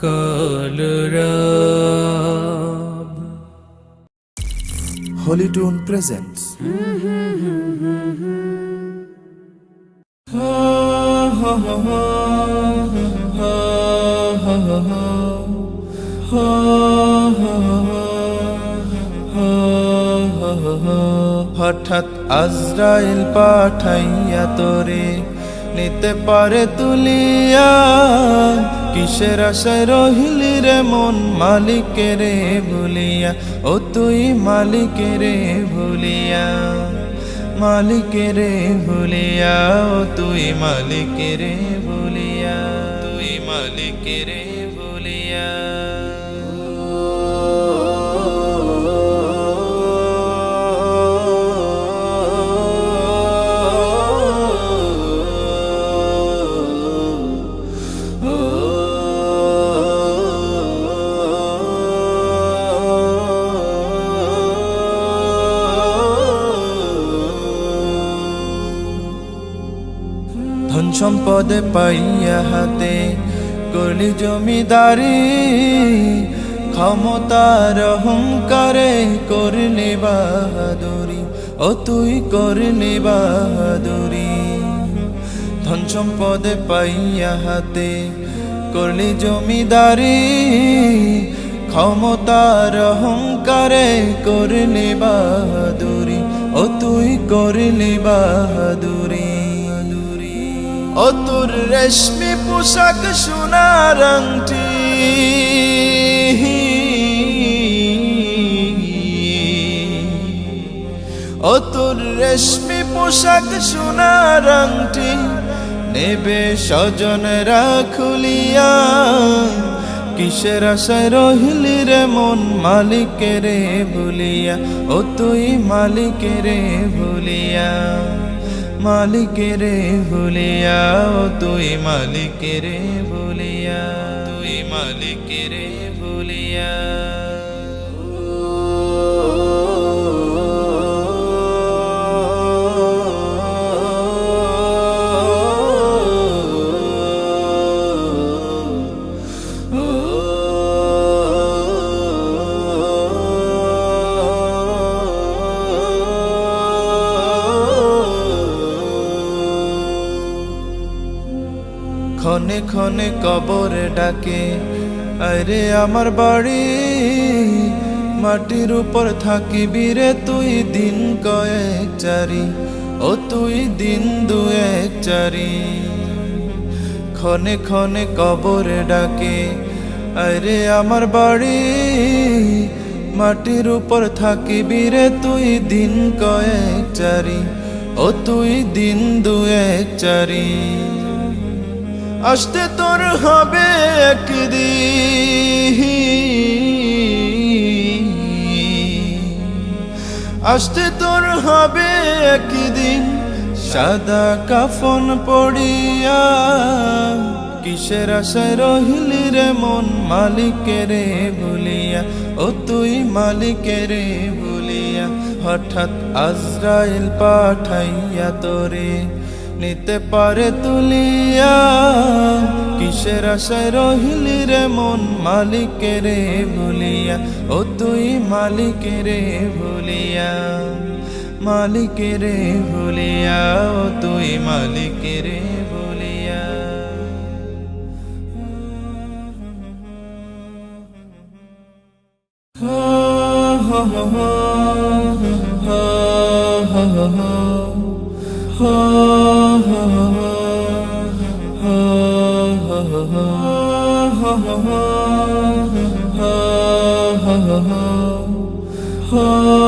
Kalarab Holytune presents হঠাৎ আজরাইল পাঠাইয়া তোরে নিতে পারে তুলিয়া, কিসের আশায় রহিলি রে মন মালিকের ভুলিয়া, ও তুই মালিকের ভুলিয়া, মালিকের ভুলিয়া, ও তুই মালিকের ভুলিয়া, তুই মালিকের ভুলিয়া। ধন সম্পদে পাইয়া হাতে করলি জমিদারি, ক্ষমতার অহংকারে করলি বাহাদুরি, ও তুই করলি বাহাদুরি। ধন সম্পদে পাইয়া হাতে করলি জমিদারি, ক্ষমতার অহংকারে করলি বাহাদুরি, ও তুই করলি বাহাদুরি। ও তোর রেশমি পোশাক সোনার আংটি, ও তোর রেশমি পোশাক সোনার আংটি, নেবে স্বজনরা খুলিয়া, কিসের আশায় রহিলি রে মন মালিকের ভুলিয়া, ও তুই মালিকের ভুলিয়া, মালিকের ভুলিয়া, ও তুই মালিকের ভুলিয়া, তুই মালিকের ভুলিয়া। ক্ষণে ক্ষণে কবরে ডাকে, আরে আমার বাড়ি, মাটির উপর থাকিবি রে তুই দিন কয়েক চারি, ও তুই দিন দুয়েক চারি। ক্ষণে ক্ষণে কবরে ডাকে, আরে আমার বাড়ি, মাটির উপর থাকিবি রে তুই দিন কয়েক চারি, ও তুই দিন দুয়েক চারি। আসতে তোর হবে একদিন, আসতে তোর হবে একদিন, সাদা কাফন পড়িয়া, কিসের আশায় রহিলি রে মন মালিকের ভুলিয়া, ও তুই মালিকের ভুলিয়া। হঠাৎ আজরাইল পাঠাইয়া তোরে নিতে পারে তুলিয়া, কিসের আশায় রহিলি রে মন মালিকের ভুলিয়া, ও তুই মালিকের ভুলিয়া, মালিকের ভুলিয়া, ও তুই মালিকের ভুলিয়া। Oh